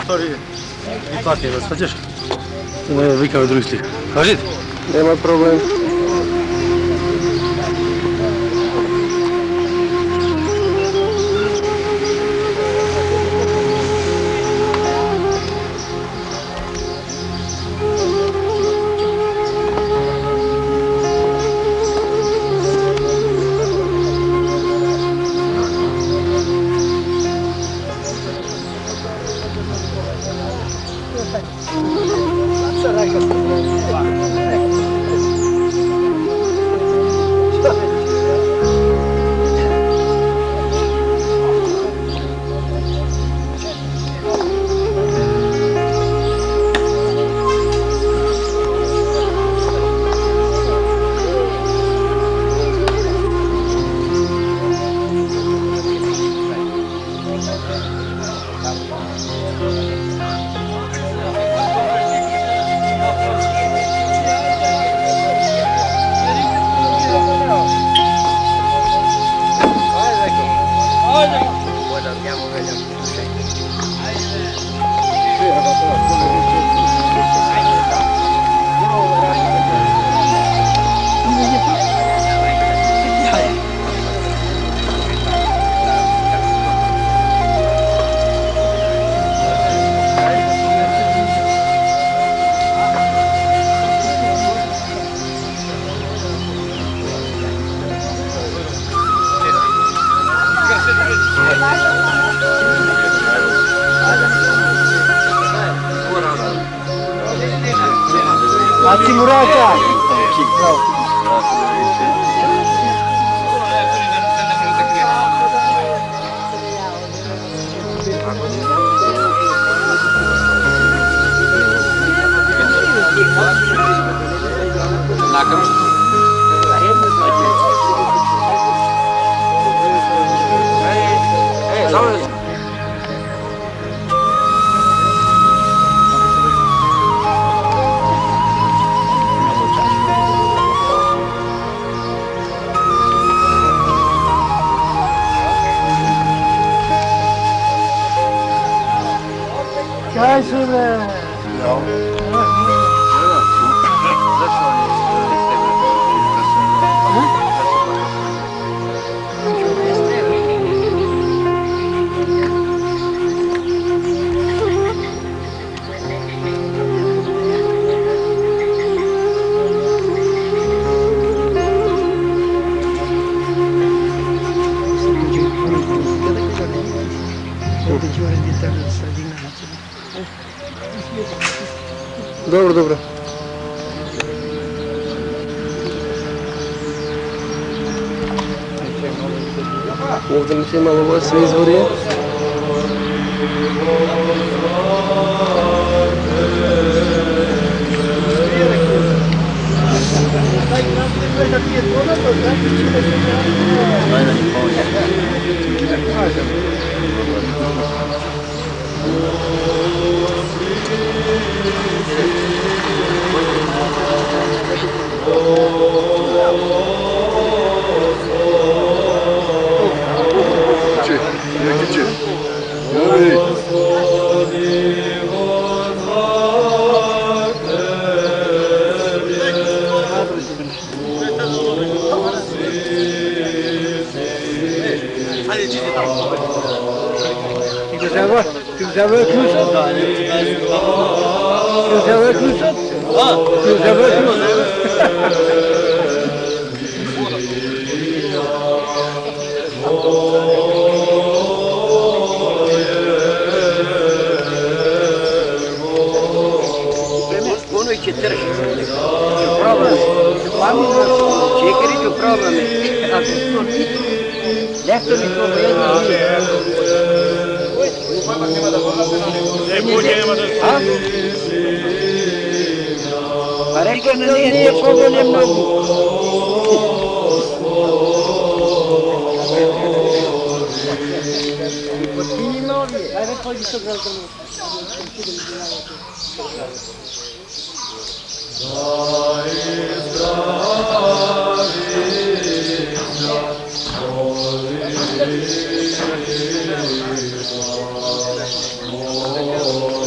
повтори и плати, да сваќаш? Не, викаме други слика. Кажите? Нема проблем. Ați murata! Kaysere! Dobro, dobro. Ovdje mi se malo ovo sve izvorije. Oh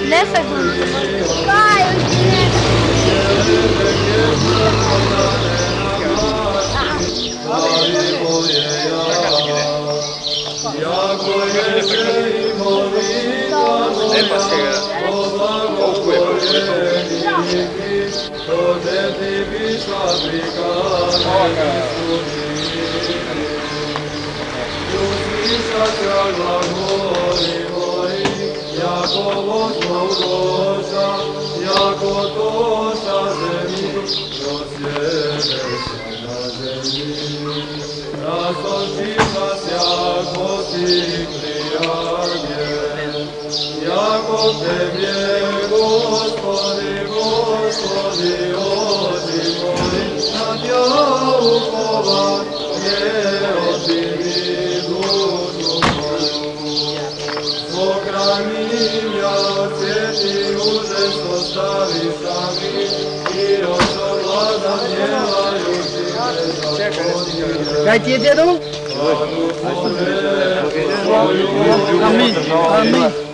Nessa vai, Kaj ti je djedo? Amin, amin.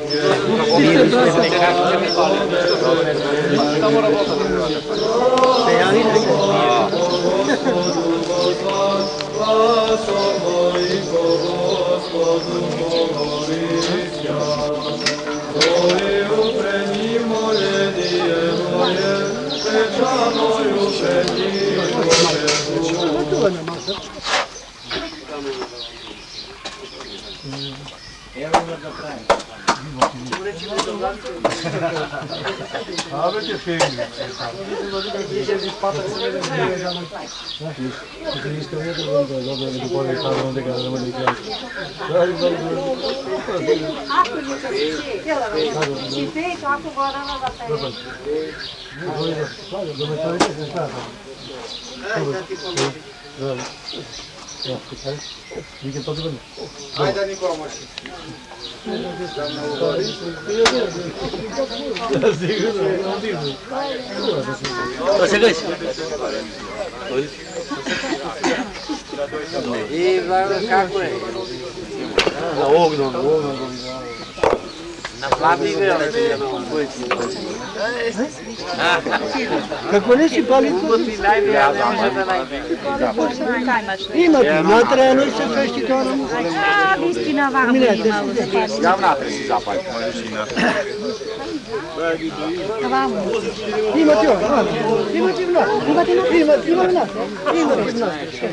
И како е? На огнон. На плавни Како не си пали? Има ти, натрено се фешти тоа на мука. Вистина вамо имало. Ја внатре си запали. Има ти ова, има ти внатре. Има внатре. Има внатре.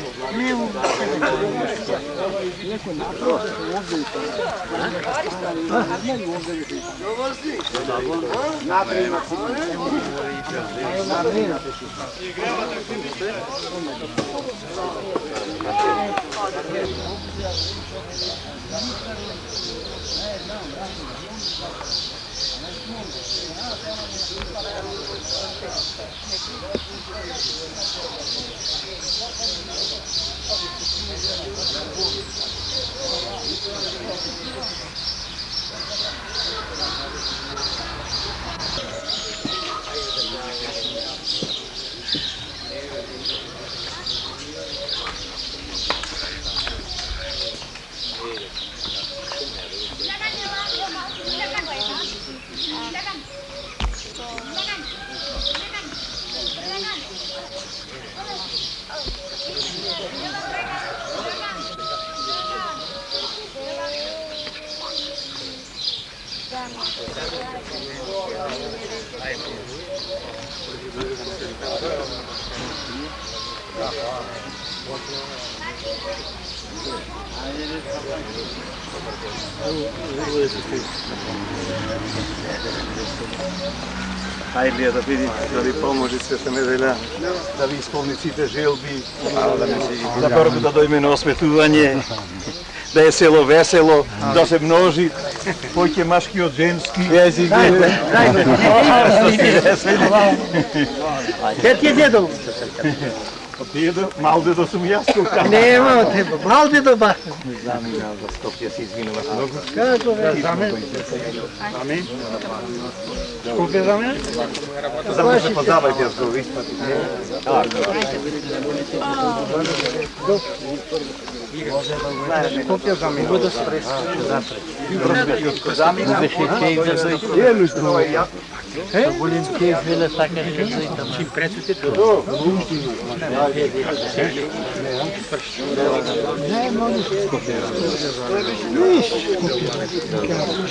Ајде да ви поможи Света Неделја, да ви исполни сите желби, да брзо да дојме на осветување, да е село весело, да се множи, поќе машки од женски. Де ти е дедо? Дедо, мал дедо сум јас тука. Нема од тебе, мал дедо ба. Замина за Скопје се извинуваш многу. Како бе? Амин. Скопје за мене? Само се позабавајте јас го испати. Скопје за мене. Буду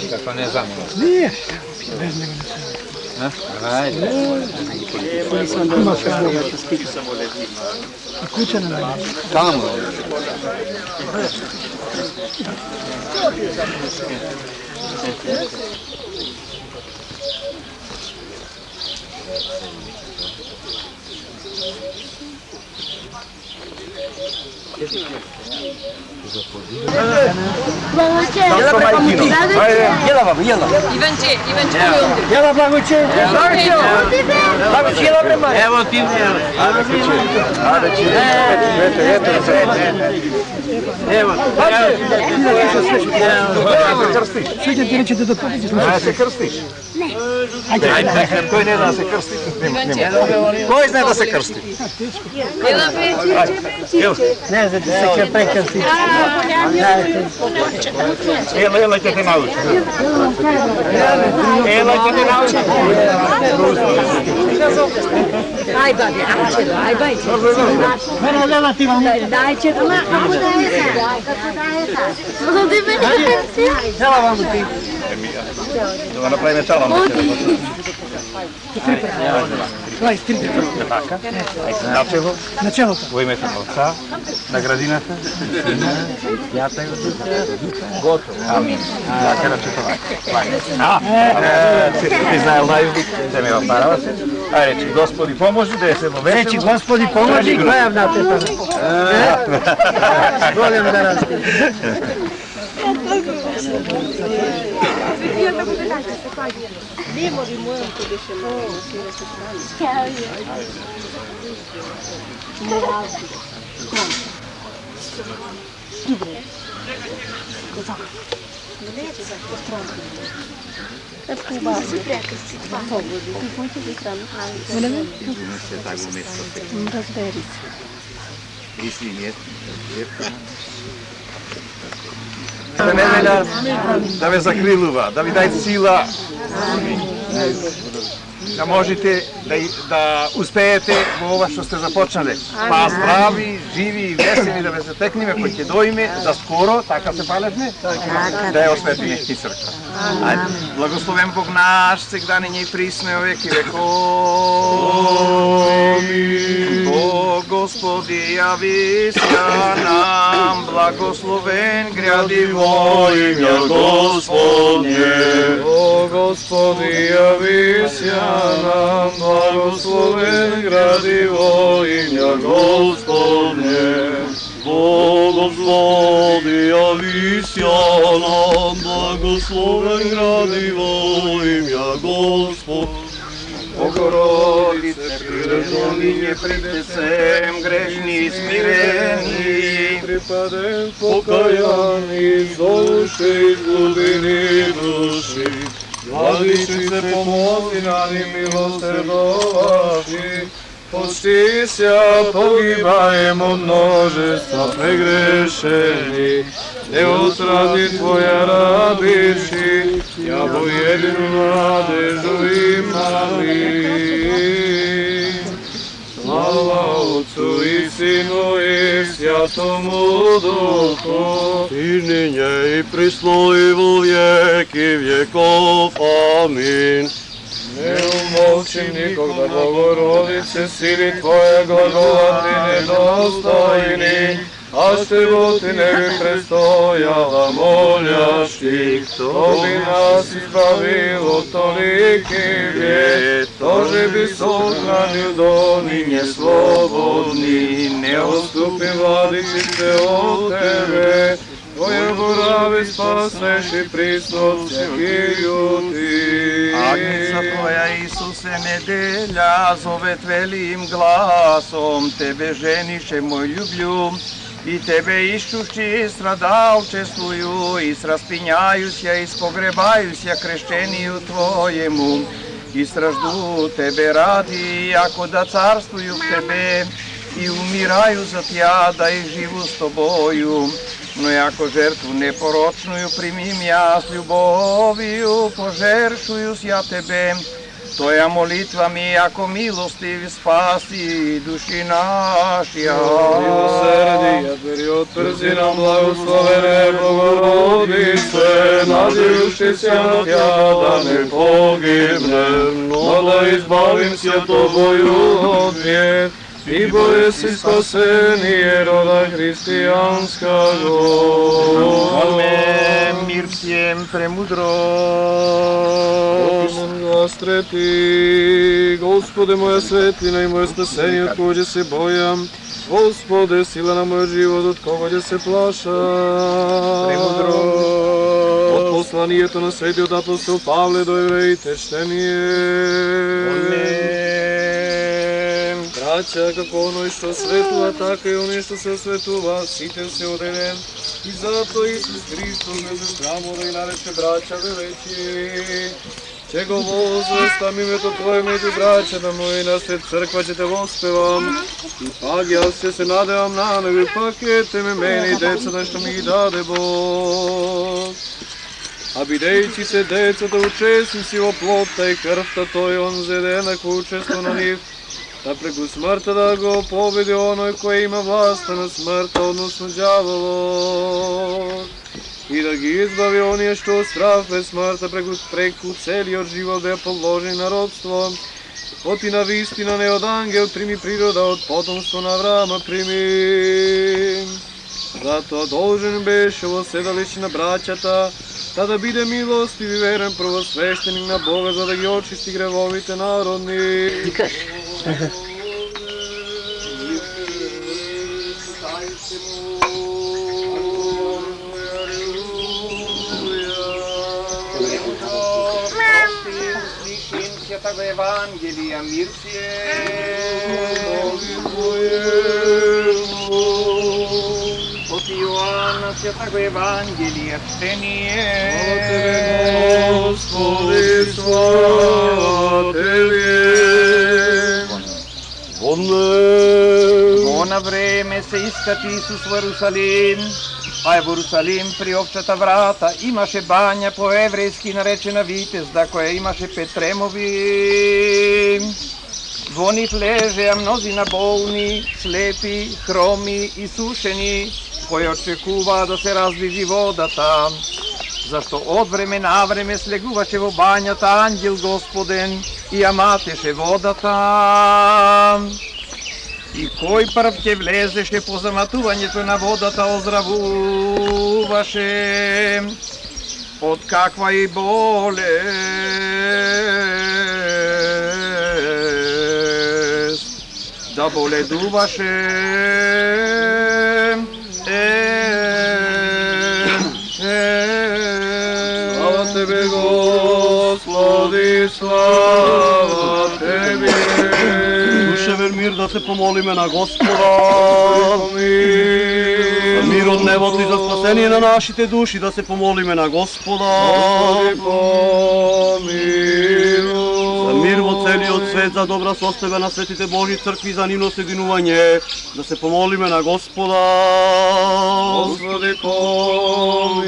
Kako ne znam. Nije. Kuća na nama. Tamo. Иванче, Jela Blagoće. Blagoće, prema. Evo ti Evo. Sviđa ti reći da dopustiš. Da se krstiš? Ne. Ajde. Koji ne zna da se krsti? Koji zna da se krsti? Ne znam da se će prekrstiti. Ela će te naučiti. Ela će te naučiti. Aj babi, aj babi. Mene relativno. Dajte, kako daje sad? Kako daje sad? Mogu ti meni? Jela vam ti. Da napravimo čalam. Давай, стрипи. Така. Начело. Начелото. Во името на Отца, на градината, Сина, Святата и Готово. Амин. Така рече това. Ти знаел најузник, да ме вапарава се. А речи, Господи поможи, да се вовесено. Речи, Господи помоги, гледам на тепа. Голем да расте. Неделја да ве закрилува, да ви дај сила, да можете да успеете во ова што сте започнале. Па здрави, живи и весели да ве се текнеме кој ќе дојме за скоро, така се палевме, да ја освети нехти црква. Ајде, благословен Бог наш, сегда не и присно и век и веков. Бог Господи јави се нам, благословен гради во имја Господне. О Господи јави се нам, благословен гради во имја Господне. О Господи јави се нам, благословен гради во имја Господне. Богородице, прилежониње пред Тесем, грешни и смирени, припадем покаяни, золуше изгубени души, Владичице, помози нам и милосердоваши, почти ся погибаем од множества прегрешени, не отради Твоја рабичи, ја во едину надежду имали. Слава Отцу и Сину и Святому Духу, и ниње и присно и во веки веков. Амин. Не умолчи никогда, Богородице, сили Твоја глаголати недостојни, a s tebou ti ne bi prestojala, moljаш ti, to bi nas izbavil od toliki bijed, Bože bi sohranil dolinje slobodni, ne odstupim vladičice od tebe, Tvoje borave spasneš i pristot svih ljudi. Agnica Tvoja, Isuse, nedelja, zove velim glasom, Tebe ženiše moj ljublju, i Tebe iščušći stradalčestvuju, i sraspinjaju se, i spogrebaju se krešćeniju Tvojemu, i straždu Tebe radi, ako da carstvuju k Tebe, i umiraju za Tja, da ih živu s Toboju. No jako žrtvu neporočnuju primim ja s ljuboviju, požeršuju s ja Tebe. Tvoja molitva mi jako milostiv spasi duši našija. Milosrdija, beri otvrzi nam blagoslovene Bogorodice, nadiruši se na Tja da ne pogibnem, no da izbavim se Toboju od bijed. I boje si spasenije roda hristijanskago. Amen, mir всем, премудроst. Отимам глас трети, Господе моя светлина и моje спасение, от кого се боям. Господе, сила на мој живот, от кого се плаша. Премудрост. От посланието на светиот апостол Павле до евреите, чтение. Браќа, како оној што светува, така и оној што се осветува, сите се од еден. И затоа Исус Христос не се срамува и нарече браќа величи. Че го возвестам името Твое меѓу браќата мои, на свет црква ќе те воспевам. И пак јас ќе се надевам на него, и пак ете ме мене и децата што ми ги даде Бог. А бидејќи се децата учесници во плотта и крвта, тој он зеде еднакво учество на нив, да преку смртта да го победи оној кој има власта на смртта, односно ѓаволот, и да ги избави оние што страв без смртта преку целиот живот беа положени на робство. Оти на вистина не од ангел прими природа, од потомство на Авраама прими. Затоа должен беше во седалище на браќата, да биде милостив и верен првосвещеник на Бога, за да ги очисти гревовите народни. Святого Евангелия, мир всем. От Иоанна Святого Евангелия, чтение. Господи, слава Тебе. Во на време се искати Исус во Иерусалим, а в Иерусалим при овчата врата имаше бања по еврејски наречена Витезда, која имаше 5 тремови. Во нив лежеа мнозина болни, слепи, хроми и сушени, кои очекуваа да се раздвижи водата. Зашто од време на време слегуваше во бањата ангел Господен и ја матеше водата. И кој прв ќе влезеше по заматувањето на водата оздравуваше од каква и болест да боледуваше. Слава Тебе, Господи, слава Тебе. Душевен мир да се помолиме на Господа. За мир од небото и за спасение на нашите души да се помолиме на Господа. За мир во целиот свет, за добра состојба на светите Божи цркви, за нивно соединување да се помолиме на Господа. Господи, помилуј.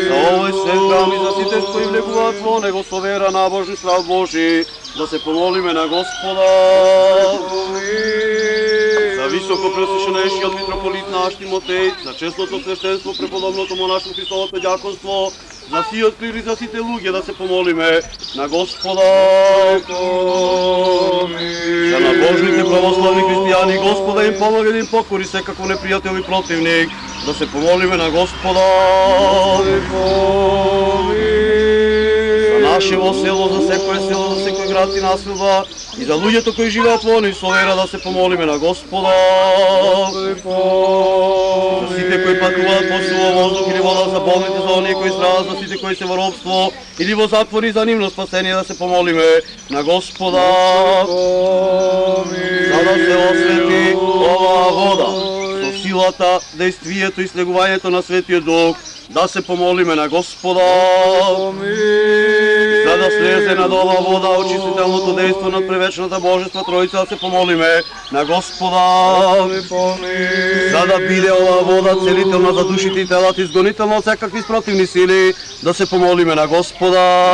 За овој свет храм и за сите кои влегуваат во него со вера, набожни страх Божи, да се помолиме на Господа. За високо пресвещенешиот митрополит наш Тимотеј, за честното свештенство, преподобното монашко Христовото ѓаконство, за сиот клир и за сите луѓе да се помолиме на Господа. За набожни побожните православни христијани, Господа им помага да им покори секако непријател и противник, да се помолиме на Господа. За нашево село, за секое село, за секој град и населба, и за луѓето кои живеат во они со вера, да се помолиме на Господа. За сите кои патуваат по сила, воздух или вода, за болните, за оние кои страдат, за сите кои се во робство или во затвори, за нивно спасение, да се помолиме на Господа. За да се освети оваа вода со силата, действието и слегувањето на Светиот Дух, да се помолиме на Господа. За да слезе над оваа вода очистителното дејство над превечната Божества Тројца, да се помолиме на Господа. За да биде оваа вода целителна за душите и телата, изгонителна од секакви спротивни сили, да се помолиме на Господа.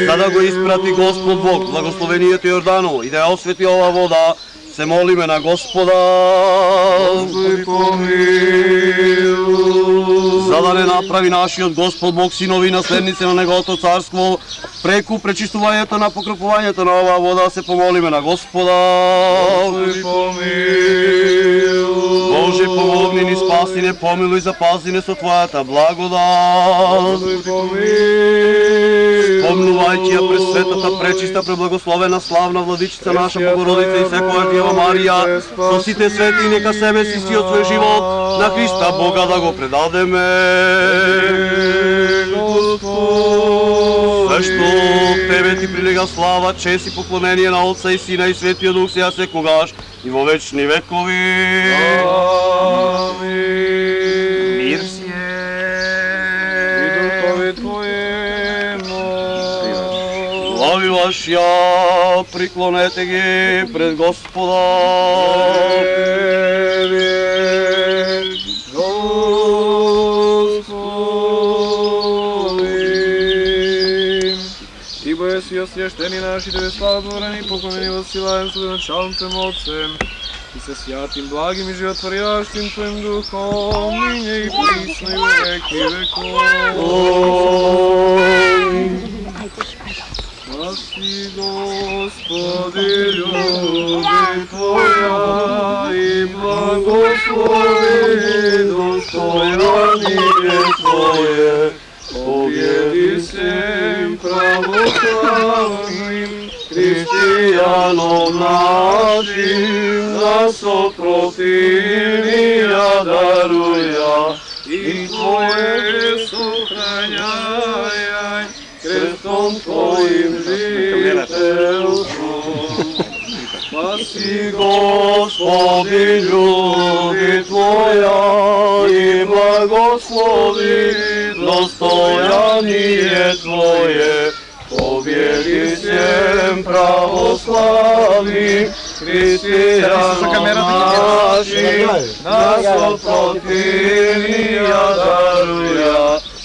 За да го испрати Господ Бог, благословението Јорданово, и да ја освети оваа вода, се молиме на Господа. За да не направи нашиот Господ Бог синови и наследници на Неговото царство, преку пречистувањето на покропувањето на оваа вода, се помолиме на Господа. Боже, помогни ни, спаси не, помилуј, запази не со Твојата благодат. Спомнувајќи ја през светата, пречиста, преблагословена, славна Владичица наша Богородица и секоја Дева Марија, со сите свети, нека себе си сиот свој живот на Христа Бога да го предадеме. Све што Тебе Ти прилега слава, чест и поклонение на Отца и Сина и Светиот Дух, сега секогаш и во вечни векови. Мир си Глави вашја, приклонете ги пред Господа. Ти бојаси освјештени нашите славотворени, поклонени во силаем со началницем Отцем, и се свјатим, благим и животворящим Твоим Духом, ниње и присно и во веки веков. Спаси, Господи, љуби Твоја и благослови достојание Твое, победи всем православным христијаном нашим, нас от противнија даруја и Твое сохраняј крестом Твоим жителством. Спаси, Господи, љуби Твоја и благослови достојание Твое, победи всем православным христијаном нашим, нас от противнија даруја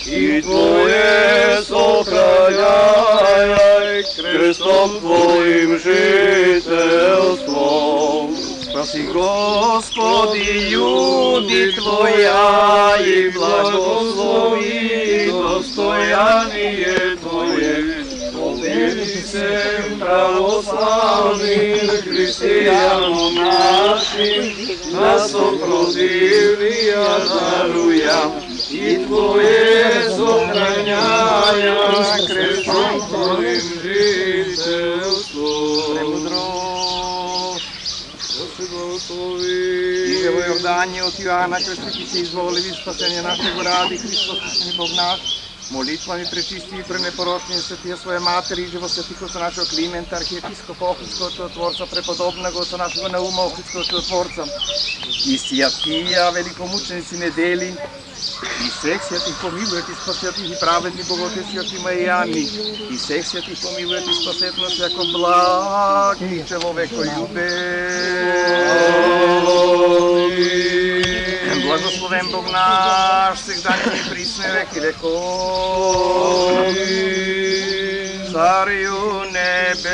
и Твое сохраняј крестом Твоим жителством. Спаси, Господи, љуби Твоја и благослови достојание Твое, победи всем православным христијаном нашим, нас от противнија даруја и Твое сохраняј крестом Твоим жителством. Иде во Јордање од Јоана Крстителј се изволиви спасение нашего ради Христос ни Бог наш. Молитвами пречисти и пренепорочни светија своја матери, живо светико со нашего Климента, архиепископ Охридскog чудотворца, преподобного со нашего Наума Охридскog чудотворца, и сијатија великомученици Недели, и сех святих помилует и спасет и праведни боготеси од има и Јани, и сех святих помилует и спасет нас јако благ и човеколюбив. Благословен Бог наш, всегда и присно и веки веков. Царю небесни,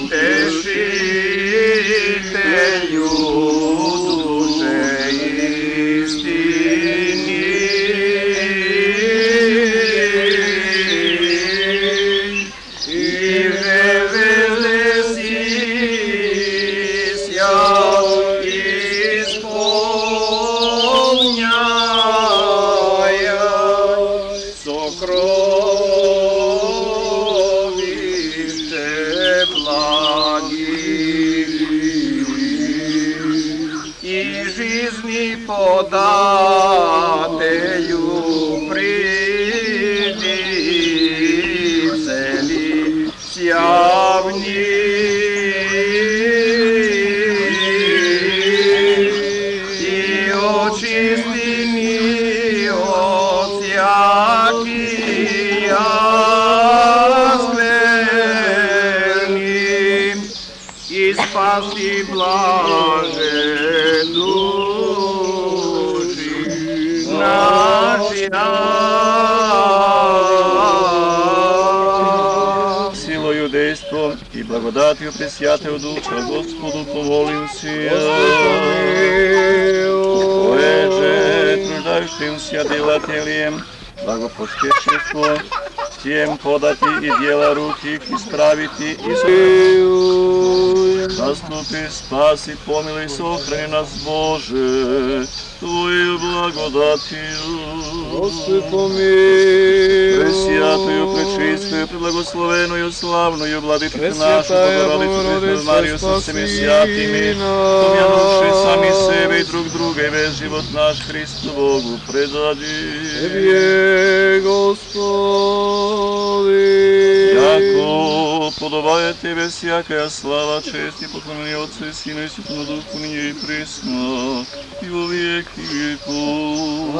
утешителю душе истини, благодателю приди всели сјавни и очисти ни од сјакија скверни и спаси блаже души нашија. Силою, действом и благодатью Пресвятею Духа, Господу помолим се. Поеже, труждающимся делателем, благопоспешество, тем подати и дела руки их исправити и заступи, спаси, помилуй, сохрани нас, Боже, Твоею благодатью. Господи помилуй. Пресвятую, пречистую, преблагословенную, славную Владычицу нашу, Богородицу Марию со всеми святыми, помянувши сами себе и друг друга, и весь живот наш Христу Богу предадим. Тебе, Господи. Яко подобает Тебе всякая слава, честь и поклонение Отцу и Сыну и Святому Духу, ныне и присно, и во веки веков.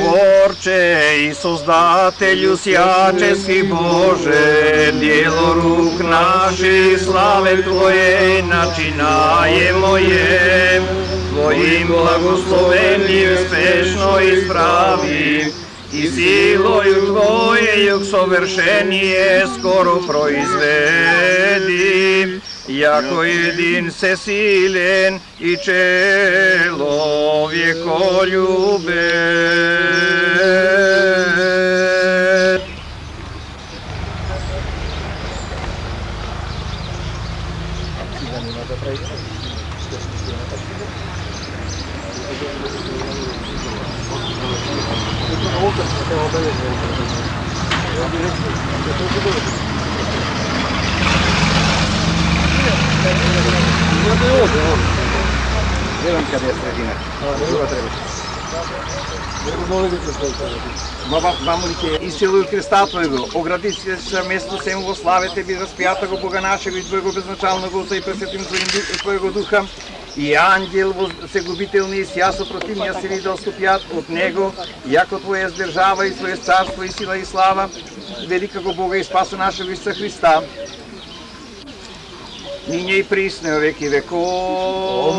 Творче и Создателю всячески Боже, дело рук наших, славе Твоей начинаемо е, Твоим благословением спешно исправим, и силою Твоею к совершение скоро произведим, яко един всесилен и человеколюбен. Гледам къде е средина. Друга трябваше. Исцелуй Христа Твоего, огради се место сем во славете би распјата го Бога нашего и Твоего безначалного Отца и пресветим Твоего Духа, и ангел всегубителни и сја сопротивния се видел ступјат од Него, јако Твоја сдржава и Твое царство и сила и слава, велика го Бога и спаса нашего Исуса Христа, ниње и присне веки веков.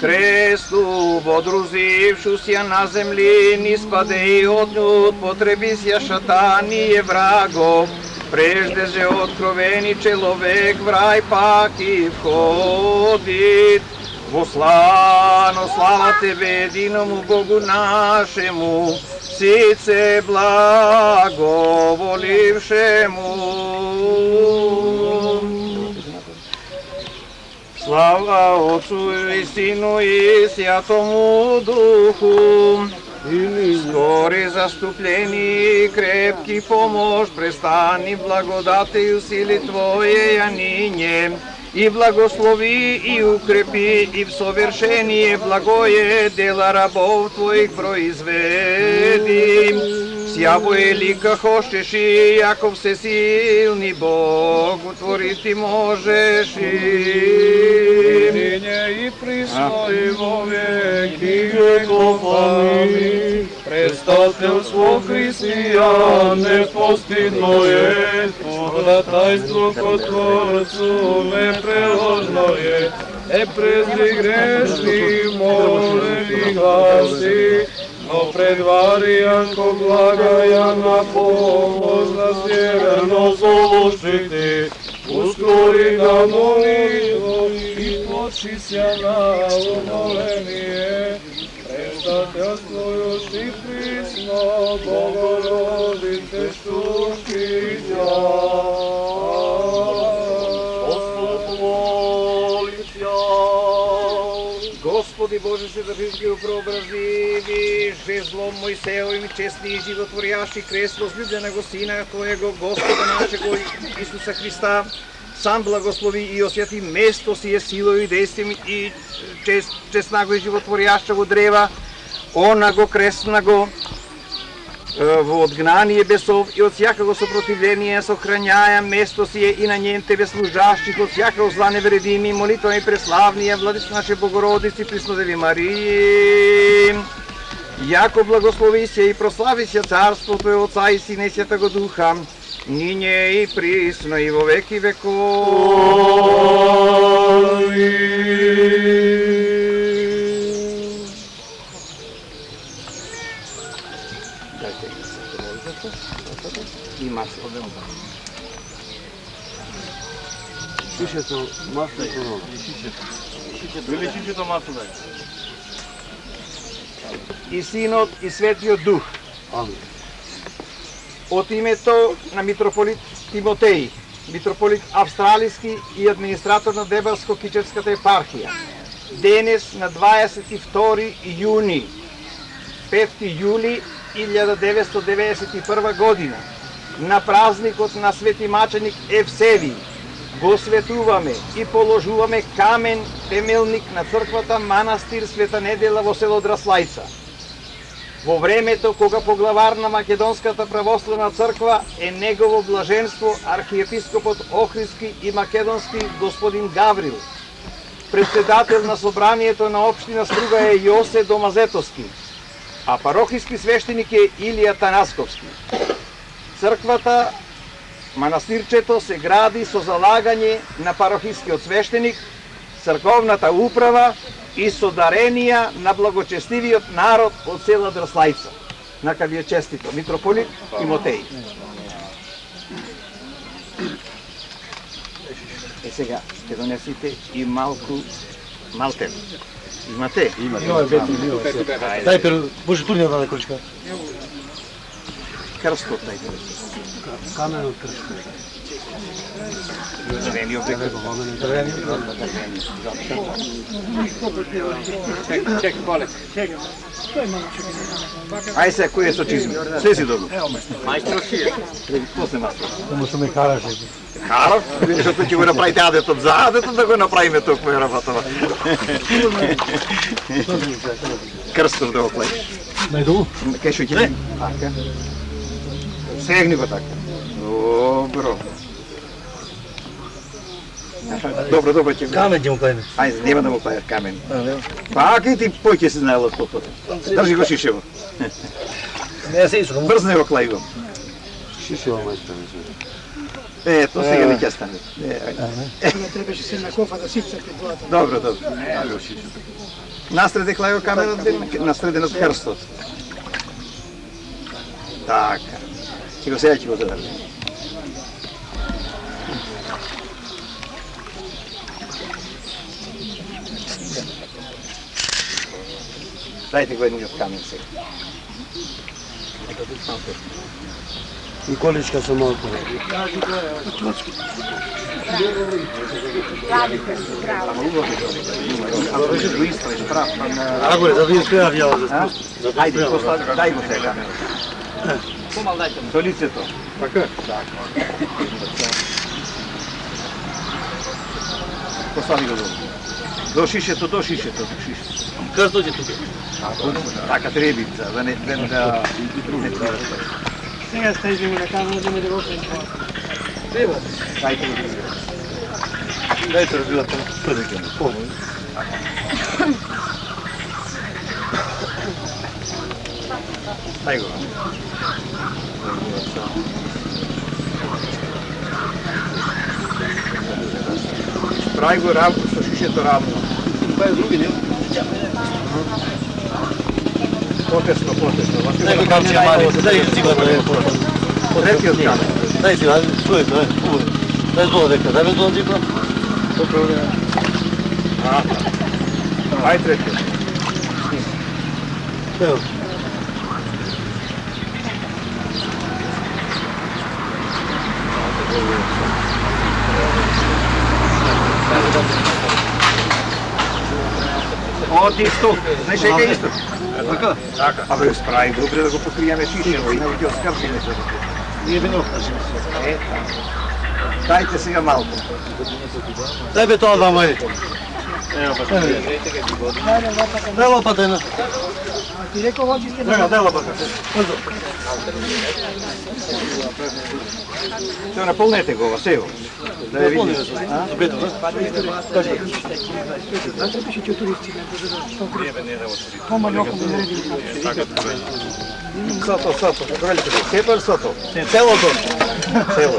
Христу, водрузившу сја на земли, ни спаде и отнут, потреби сја шатани е враго, прежде же откровени человек в рай пак и входит. Во славно слава Тебе, единому Богу нашему, сице благоволившему. Слава Отцу и Сину и Святому Духу, скори заступлени, крепки помощ, престани благодатею сили Твоеја ниње, и благослови и укрепи и в совершение благое дела рабов Твоих произведи. Сјаво е лика хочеш и јако всесилни Бог утворити можеш и Ниње и присно и во веки веков. Амин. Предстателство христијан непостидно е, ходатајство ко Творцу непреложно е презри грешни молени гласи, но предваријан ко благаја на помош на северно золушите, ускори на молитво и почи сја на умоление. Предстателство још и присно, Богородице штушкиќа. Господи Боже, се држиш ги преобразивиш, жезлом Мојсеовим честни и животворјащи крест возлюбленого Сина Твоего, Господа нашего Исуса Христа, сам благослови и освети место си е сило и действием и честнаго и животворяща го древа, она го кресна го во одгнание бесов и од всякаго сопротивление сохраняја место си е и на нjen тебе служащих од всякаго зла невредими, молитвами преславнија, Владица наше Богородици, Преснодеви Марии, јако благослови се и прослави се царството е Отца и Сина и Светаго Духа, ниње и присно и во веки веков. И масло. Шишето, маслото. Или шишето масло дај. И Синот и Светиот Дух. Амин. Од името на митрополит Тимотеј, митрополит Австралиски и администратор на Дебелско-Кичевската епархија, денес на 22 јуни, 5 јули 1991 година, на празникот на Свети Маченик Евсевиј, го светуваме и положуваме камен темелник на црквата Манастир Света Недела во село Драслајца. Во времето кога поглавар на Македонската православна црква е негово блаженство архиепископот Охридски и Македонски господин Гаврил, председател на собранието на општина Струга е Јосе Домазетовски, а парохиски свештеник е Илија Танасковски. Црквата, манастирчето се гради со залагање на парохискиот свештеник, црковната управа и со даренија на благочестивиот народ од села Драслајца. Нака ви е честито, митрополит Тимотеј. Е сега, ќе донесите и малку малтен. Имате? Дај перу, може тур да количка. Крстот тајте. Каменот крст. Дрвени обрекот. Чек, коле. Ај се, кој е со чизми? Се си добро. Мајстор шие. После мастер. Само што ме караше. Карав, што ќе го направите адетот за адетот да го направиме толку е работава. Крстот да го плееш. Најдолу? Кај што ќе? Така. Сегни го така. Добро. Добро, добро ќе го. Камен ќе му клеме. Ајде, нема да му клееш камен. Пака и ти пој ќе се знаела стопот. Држи го шишево. Не се исукам. Брзно го клејувам. Шишево мајстор. Ето, сега не ќе стане. Требаше се на кофа да сипцате двојата. Добро, добро. Насреде клејо каменот, насреде на крстот. Така. Ќе го сега ќе го задржи. Дайте го едниот камен сега. И количка со малку. А горе, за да испреав ја за спуст. Ајде, дај го сега камен. Помал дајте му. Со лицето. Така? Постави го до шишето, до шишето. Крстот е тука. Така треби, да не да... Сега стежиме на каменот да ме дегошен. Треба. Дајте го. Дајте разбилата. Помој. Дај го. Прај го равно, со шишето равно. Па е други, не? Потесно. Дај го камче мали, дај го цигла да е. Третиот камен. Дај си, свој, дај зло дека, дај без зло цигла. Добро време. Ај третиот. Ево. Од исток, знаеш дека исток? Така? Така. Абе, справи добре да го покриеме шишето, инаку ќе оскрпиме се. Ние вино. Е, така. Дайте сега малку. Тебе тоа да мај. Дай лопата една. Ти рекол очи сте Сега, дай лопата. Сега наполнете го, сево. Да ја види. пишете туристи. Тома локо ме нареди. Сото, велите го. Сето или сото? Целото. Цело.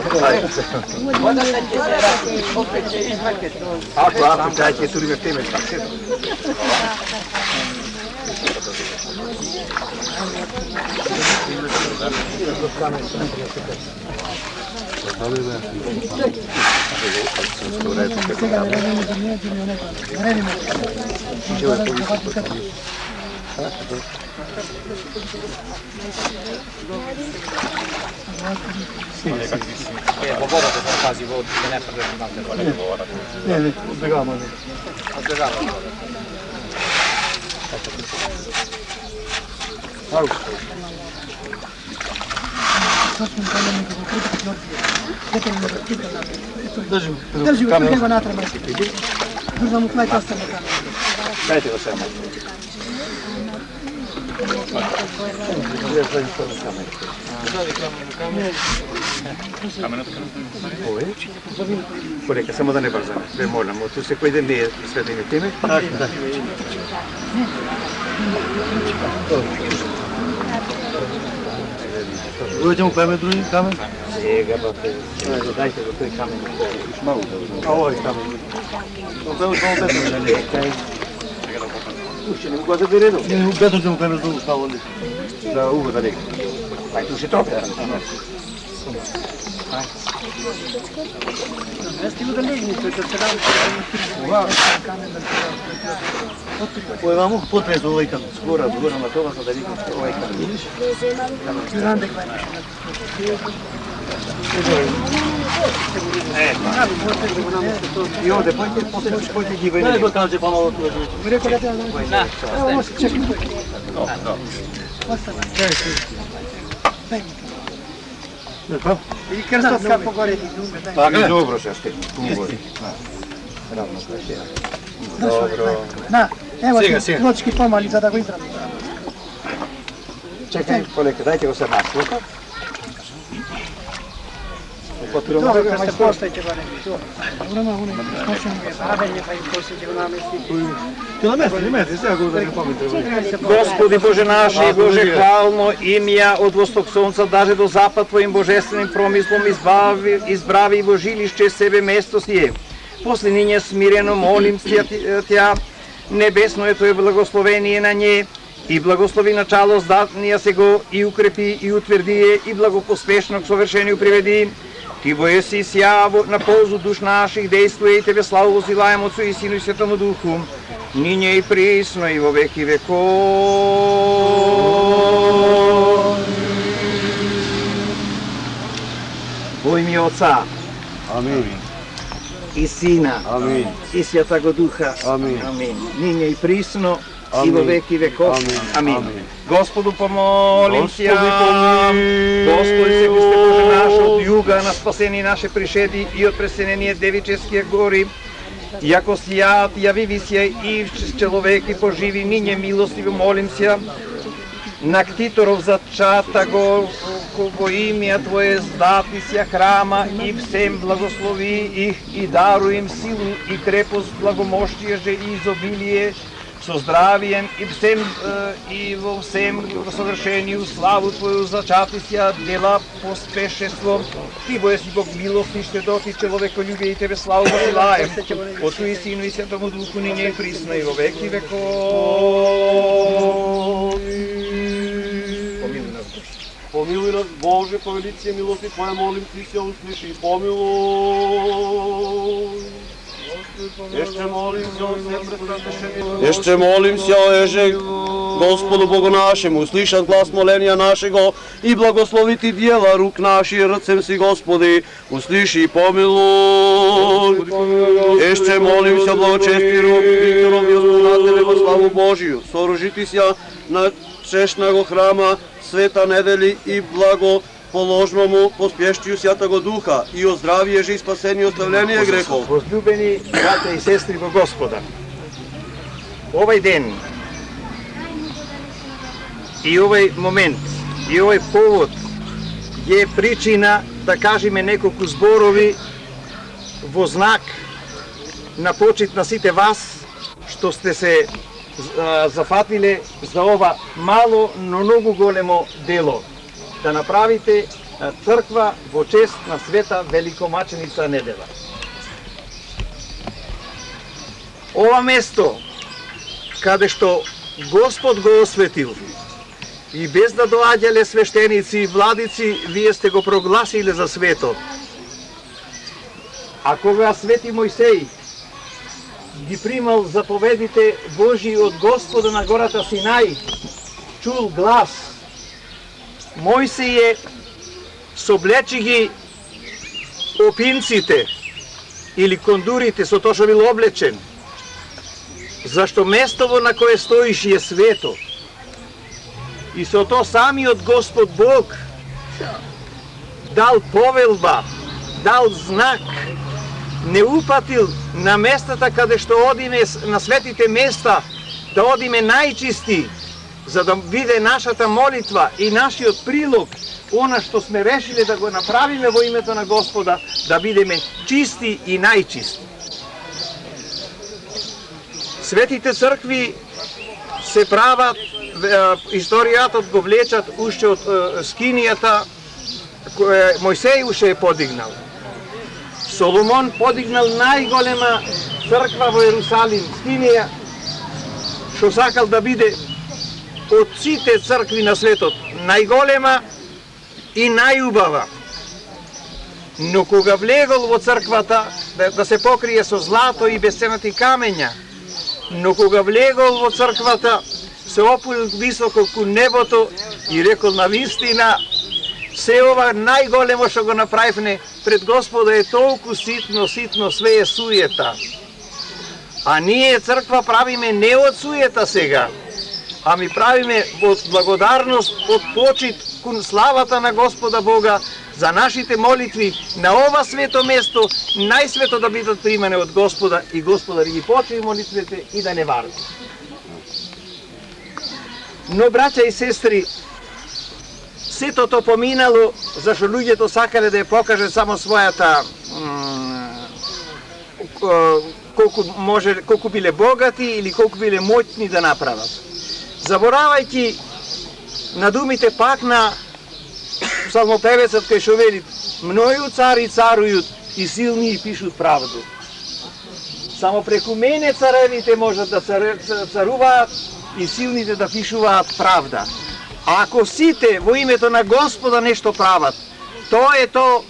Ако, дајте тури ме теме. Во водата да пази вода, да не прелети малку вода. Не, одбегаваме. Држи го, тука го натрема. Држам му клај коста на камера. Дайте го сега. Полека, само да не брзаме. Ве молам, ту секој ден не е свет да име теме. Дојде му пеме други камен. Сега, бате, дајте го тој камен. А овој камен. Уште не го заде редо. Не, бето ќе му пеме други стало ли. Да, уго да лега. Ај, ту се топе. Стига да легни, тој ќе се дам. Кој мамо потресо овој камен. Згора на тоа за да легнеш овој камен. Миранде го И овде, појте ги Дај го каже помало тука. Ми рекол да треба да. Ево, може чекай. И крстот ска погоре ти думе, дај. Така, добро се сте. Равно се. Добро. На, ево ти плочки помали за да го израм. Чекај, полека, дајте го се маслото. Добро, крсте постојте го не. Добро, ма уне, скошам го е бабење, па и после ќе го намести. Ти намести, сега го да не помните. Господи Боже наш и Боже хвално имја од восток сонца даже до запад Твоим божественим промислом избрави во жилишче себе место сие. После ниње смирено молим Тја, небесно е Твое благословение на нje, и благослови начало здатнија се го и укрепи и утверди и благопоспешно к совершению приведи. Ти воеси сјаво на ползу душ наших действуе и Тебе славу возилаем Отцу и Сину и Светому Духу, ниње и присно и во веки веков. Во име Отца Амин. и Сина Амин. и Святаго Духа. Амин. Амин. Ниње и присно и во веки веков. Амин. Амин. Господу помолим Тја. Господи, Господи, се Христе Боже наш, од југа на спасени наше пришеди и од пресенение девические гори, јако сијат јави висија и човеки поживи, ниње милостиво молим се, на ктиторов зачата го во имја Твое здати ся храма и всем благослови их и даруй им силу и крепост, благомоштие же и изобилие, со здравием и всем и во всем во совершению славу Твою зачати ся дела поспешество. Ти боеси Бог милости, щедроти, човеколюбие и Тебе славу возилаем. Отцу и Сину и Светому Духу ниње и присно и во веки веков. Помилуй нас, Боже, по велиција милости Твоја, молим Ти се услиши и помилуй. Еште молим се о се пресвятеше. Еште молим се о еже Господу Богу нашему, услишат глас моленија нашего и благослови Ти дела рук наши, рцем си Господи, услиши и помилуй. Еште молим се благочести рук Викторов и Основателе во славу Божiju, сооружити се на чешнаго храма, света недели и благо положмо му поспешчију Святого Духа и оздравие же и спасение и оставление грехов. Возлюбени браќа и сестри во Господа, овај ден и овај момент и овај повод е причина да кажеме неколку зборови во знак на почит на сите вас што сте се зафатиле за ова мало, но многу големо дело. Да направите црква во чест на Света Великомаченица Недела. Ова место, каде што Господ го осветил, и без да доаѓале свештеници и владици, вие сте го прогласиле за свето. А кога Свети Мојсей ги примал заповедите Божии од Господа на гората Синај, чул глас. Мојсеје соблечи ги опинците или кондурите со тоа што бил облечен, зашто местово на кое стоиш е свето. И со тоа самиот Господ Бог дал повелба, дал знак, не упатил на местата каде што одиме, на светите места, да одиме најчисти, за да биде нашата молитва и нашиот прилог, она што сме решиле да го направиме во името на Господа, да бидеме чисти и најчисти. Светите цркви се прават, историјата го влечат уште од скинијата која Мојсеј уште е подигнал. Соломон подигнал најголема црква во Ерусалим, скинија, што сакал да биде од сите цркви на светот најголема и најубава. Но кога влегол во црквата, да се покрие со злато и бесценати камења, но кога влегол во црквата, се опул високо кон небото и рекол на вистина, се ова најголемо што го направивме пред Господа е толку ситно, све е суета. А ние црква правиме не од суета сега, а ми правиме од благодарност, од почит кон славата на Господа Бога за нашите молитви на ова свето место, најсвето да бидат примане од Господа и Господа да ги почини молитвите и да не варди. Но, браќа и сестри, сето тоа поминало, зашто луѓето сакале да ја покажат само својата колку биле богати или колку биле моćни да направат. Заборавајќи на думите пак на псалмопевецот кој што вели: многу цари царујут и силни пишут правду. Само преку мене царевите можат да царуваат и силните да пишуваат правда. А ако сите во името на Господа нешто прават, тоа е тоа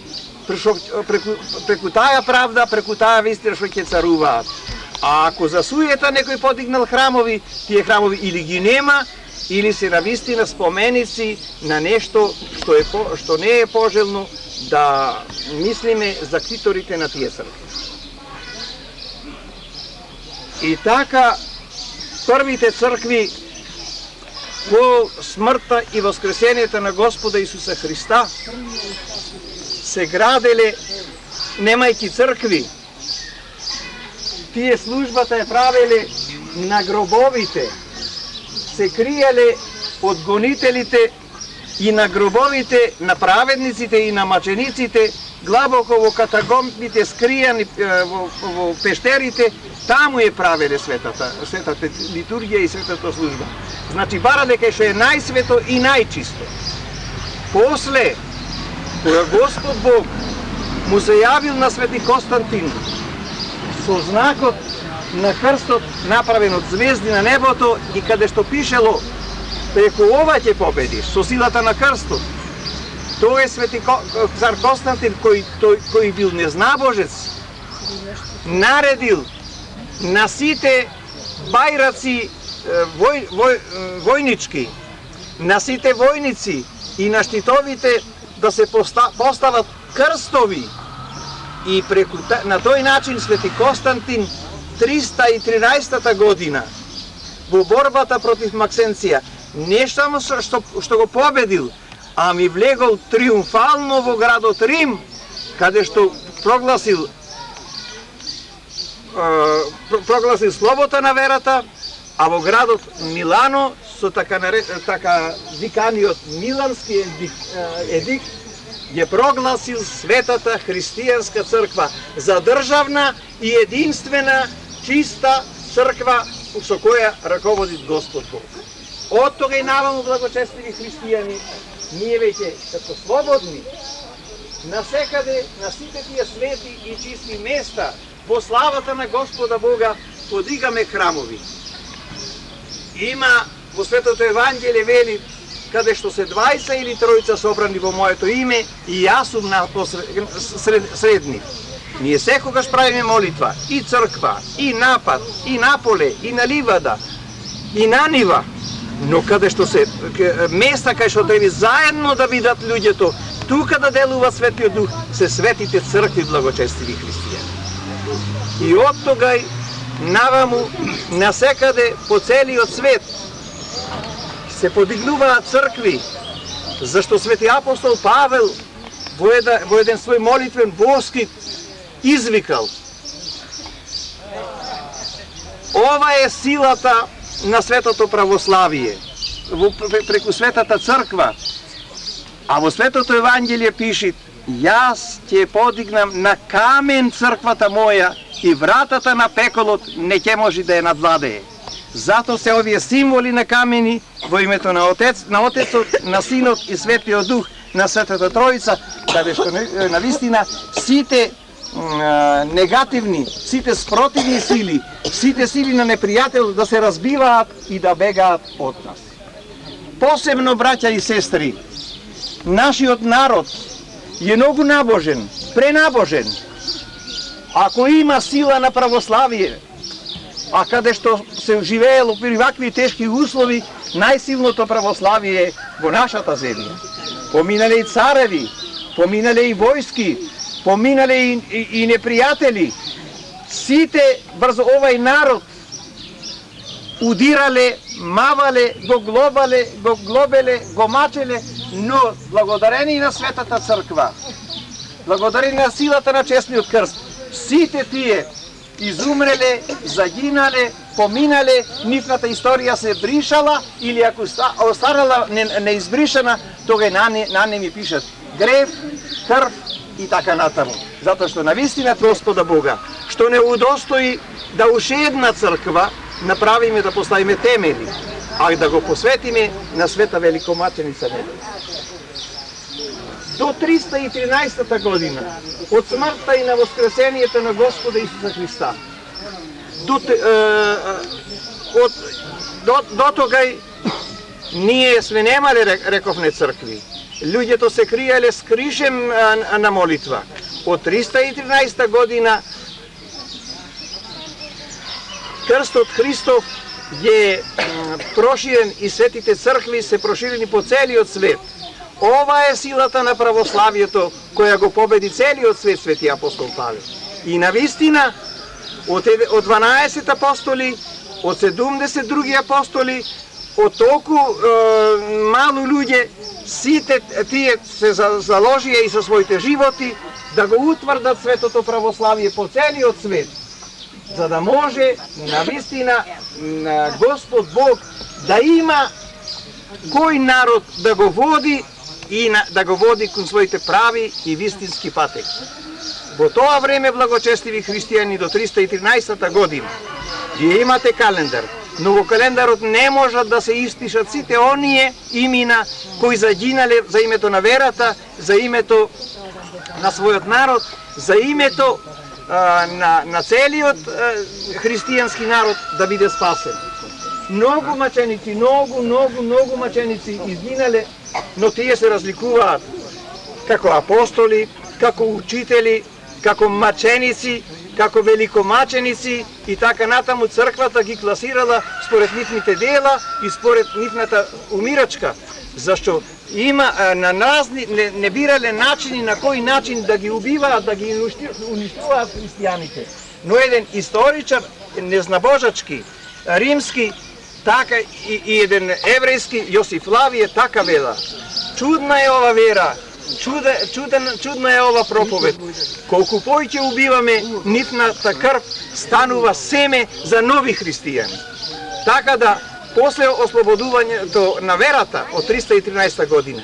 преку таа правда, преку таа вистина што ќе царуваат. А ако за суета некој подигнал храмови, тие храмови или ги нема, или се навистина споменици на нешто што не е пожелно да мислиме за криторите на тие цркви. И така, првите цркви по смртта и воскресението на Господа Исуса Христа се граделе немајки цркви. Тие службата ја правеле на гробовите, се криеле од гонителите и на гробовите на праведниците и на мачениците, глабоко во катакомбите скријани во пештерите, таму е правеле светата литургија и светата служба. Значи барале кај што е најсвето и најчисто. После, кога Господ Бог му се јавил на Свети Константин со знакот на крстот направен од звезди на небото и каде што пишело: преку ова ќе победиш, со силата на крстот. Тој е Свети цар Константин кој бил незнабожец, наредил на сите бајраци војнички, на сите војници и на штитовите да се постават крстови. И на тој начин Свети Константин 313 година во борбата против Максенција не само што го победил, ами влегол триумфално во градот Рим, каде што прогласил слобода на верата, а во градот Милано со така виканиот Милански едикт ја прогласил светата христијанска црква за државна и единствена чиста црква со која раководи Господ Бог. Од тога и наваму, благочестиви христијани, ние веќе како слободни насекаде на сите тие свети и чисти места во славата на Господа Бога подигаме храмови. Има во Светото Евангелие вели, каде што се 20 или 30 собрани во моето име, и јас сум сред нив. Ние секогаш правиме молитва, и црква, и напад, и наполе, и на ливада, и на нива, но каде што се места кај што треба заедно да бидат луѓето, тука да делува Светиот Дух, се светите цркви, благочестиви христијани. И од тогај наваму насекаде по целиот свет се подигнуваат цркви, зашто свети апостол Павел во еден свој молитвен воскит извикал: ова е силата на светото православие преку светата црква. А во Светото Евангелие пишет: јас ќе подигнам на камен црквата моја и вратата на пеколот не ќе може да ја надвладее. Зато се овие символи на камени во името на Отецот, на Синот и Светиот Дух, на Светата Троица, каде што на вистина сите негативни, сите спротивни сили, сите сили на непријател да се разбиваат и да бегаат од нас. Посебно, браќа и сестри, нашиот народ е многу набожен, пренабожен. Ако има сила на православие, а каде што се живеело при вакви тешки услови, најсилното православие во нашата земја. Поминале и цареви, поминале и војски, поминале и непријатели. Сите врз овај народ удирале, мавале, го глобеле, го мачеле, но благодарени на Светата црква, благодарени на силата на честниот крст, сите тие изумреле, загинале, поминале, нивната историја се бришала, или ако останала неизбришана, тога на не ми пишат грев, крв и така натаму. Затоа што навистина Господа Бога, што не удостои да уште една црква направиме, да поставиме темели, а да го посветиме на Света Великомаченица Неделя. До 313 година, од смртта и на воскресението на Господа Исуса Христа, до тогај ние сме немале, рековне, цркви. Луѓето се криеле с кришем на молитва. Од 313 година крстот Христов е проширен и светите цркви се проширени по целиот свет. Ова е силата на православието која го победи целиот свет, свети апостол Павел. И навистина, од 12 апостоли, од 70 други апостоли, од толку малу луѓе, сите тие се заложија и со своите животи да го утврдат светото православие по целиот свет, за да може навистина Господ Бог да има кој народ да го води и да го води кон своите прави и вистински патеки. Во тоа време, благочестиви христијани, до 313 година, вие имате календар, но во календарот не можат да се испишат сите оние имена кои загинале за името на верата, за името на својот народ, за името на целиот христијански народ да биде спасен. Многу маченици, многу маченици изгинале, но тие се разликуваат како апостоли, како учители, како маченици, како великомаченици и така натаму. Црквата ги класирала според нивните дела и според нивната умирачка, зашто има на разни не бирале начини на кој начин да ги убиваат, да ги уништуваат христијаните. Но еден историчар незнабожачки, римски, така и еден еврејски, Јосиф Флавије, така вела: Чудна е ова вера, чудна е ова проповед. Колку повеќе убиваме, нивната крв станува семе за нови христијани. Така да, после ослободувањето на верата од 313 година,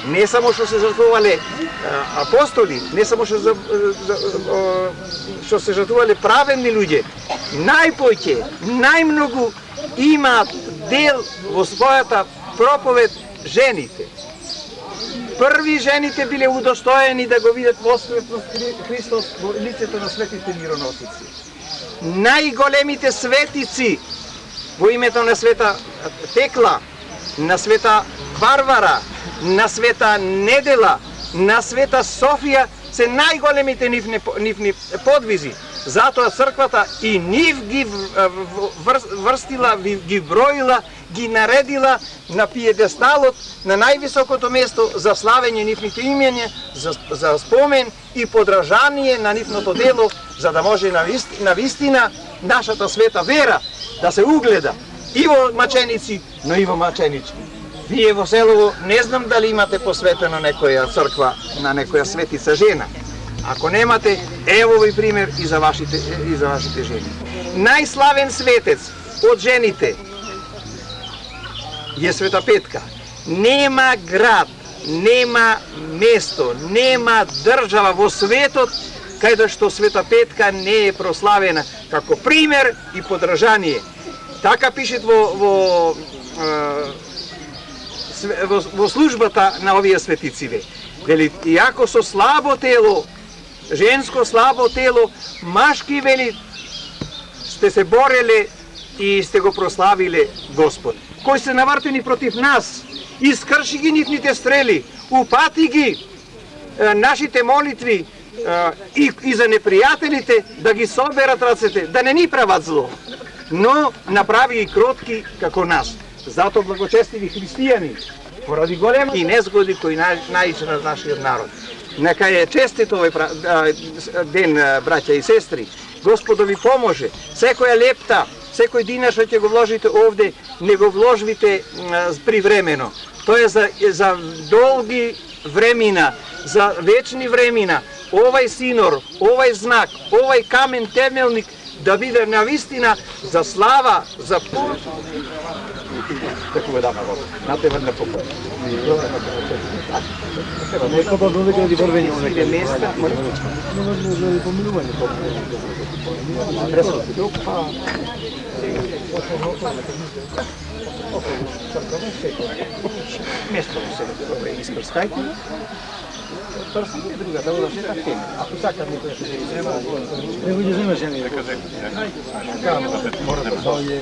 не само што се жртвувале апостоли, не само што се жртвувале праведни луѓе, најпоќе, најмногу имаат дел во својата проповед жените. Први жените биле удостоени да го видат воскресност Христос во лицето на светите мироносици. Најголемите светици во името на света Текла, на света Варвара, на света Недела, на света Софија се најголемите нивни подвизи. Затоа црквата и нив ги врстила, ги броила, ги наредила на пиедесталот, на највисокото место за славење нивните имења, за спомен и подражание на нивното дело, за да може на вистина нашата света вера да се угледа и во маченици, но и во маченички. Вие во селово не знам дали имате посветено некоја црква на некоја светица жена. Ако немате, ево ви пример и за вашите жени. Најславен светец од жените е Света Петка. Нема град, нема место, нема држава во светот каде што Света Петка не е прославена како пример и подражание. Така пишет во службата на овие светициве. Вели, иако со слабо тело, женско слабо тело, машки, вели, сте се бореле и сте го прославиле Господ. Кои се навртени против нас, искрши ги нивните стрели, упати ги нашите молитви и за непријателите да ги соберат рацете, да не ни прават зло, но направи ги кротки како нас. Зато благочестиви христијани, поради големи и незгоди кои најче на нашиот народ. Нека е честит овој ден, браќа и сестри. Господ да ви поможе. Секоја лепта, секој динар што ќе го вложите овде, не го вложите привремено. Тоа е за долги времина, за вечни времина. Овај синор, овај знак, овај камен темелник да биде навистина за слава, за пут. Како дама го. На тебе не попад. Нека да доведе di борвење во некој места. Може да поминување тоа. Место се искрскајте. Търсите друга, да влажете тема. Ако сакат некој да се взема, не го взема жени. Така, мора да дојде.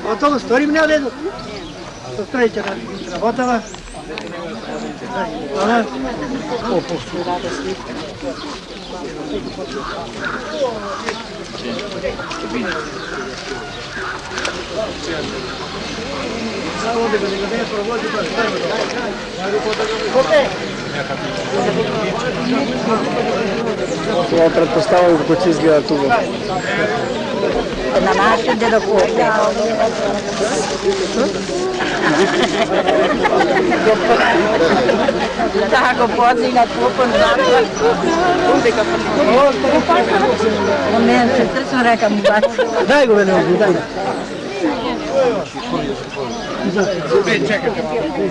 Готово, сторим не одеду. Состоите на работава. Ана. Тоа претпоставам како ќе изгледа тука. На нашите дедокопи. Да, го подига попон затвор. Мен се трчам рекам бач. Дај го мене, дај го. Чекате малку.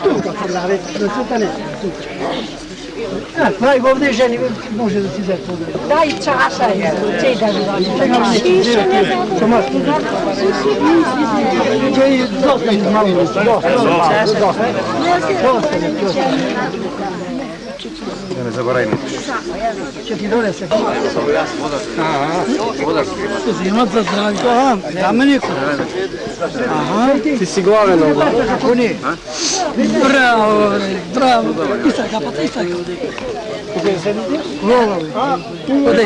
Тука, погладе, да цутане. Дај го овде жени, може да си дај това. Дај чаша, чеј да ви дадам. Чеј, доста ми малко, доста. Да не заборајме. Ќе ти донесе. Водар. Имат за здравјето, каменико. Ти си главен овде. Како не? Браво, браво. Истака, истака. Оде,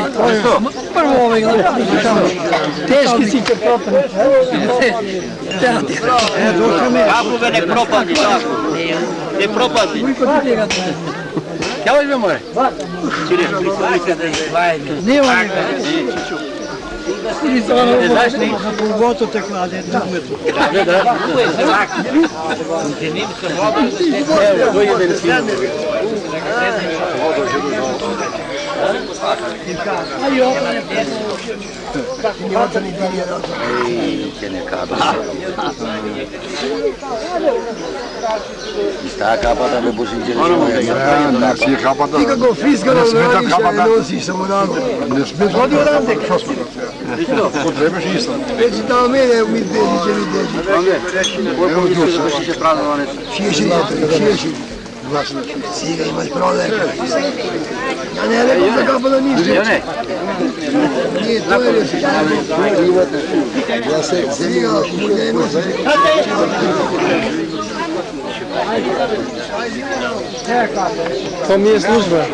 прво овој гледа. Тешки си ќе пропадне. Како бе не пропади, како? Не пропади. Ќе ојме море? Нема. За полгото те кладе. Sta capata per Си капата. Ти како фискал капата. носи само наго. Не сме води оданте. Што сме? Потребаш исто. Речи да мене ми дежи. Ево души. Шеши. Сега имаш пролека. Ja ne rekao da kapa da ništa. Nije, to je Ja se Сега, не носи. To mi je služba.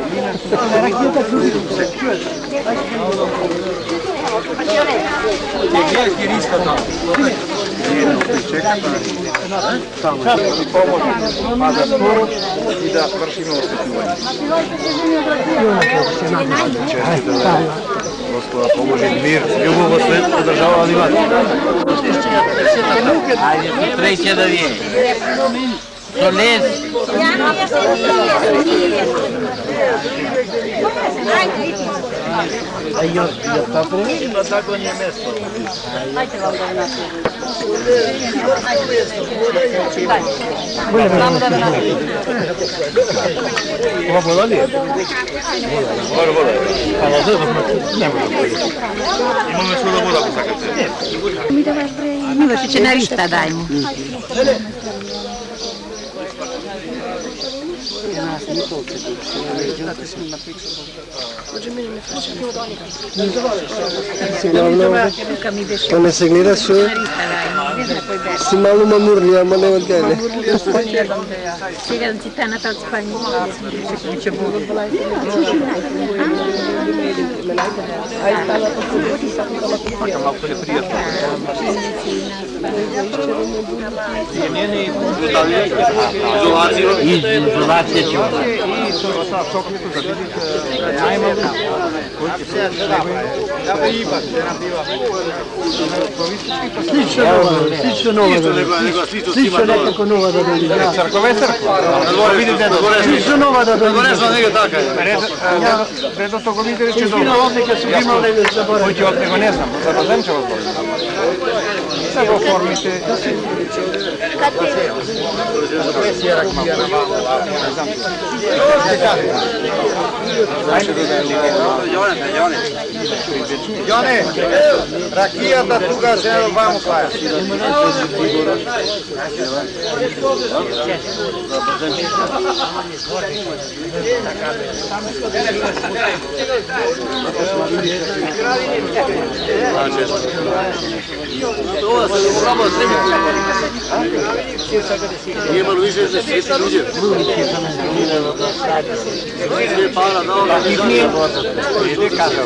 Pa da skoro i da vršimo osvetljivanje. Gospoda pomože mir, ljubav во свет, одржава анимација. Ајде, треќе да вие. Со лес. Ова вода ли е? Ова вода е. А вода не може. Имаме суда вода ако сакате. Милош, на риста дай му. To ne se gleda što si malo mamurni, ама nema gledanje. Сега да ти тана тази пани. Малко непријатно. Изолација ќе И со сокнето за видите, најмалку кој ќе се Слично некако нова да дојде. Црква е црква. Видите, Слично нова да дојде. редото го видите че Слично овдека сум имал да го заборам. Кој ќе од него не знам, за да знам че го зборам. Се го формите. Јоне, ракијата тука се ваму паја. Ова се пробува среби. Има луѓе за свети луѓе. Се пара да Иде кажа.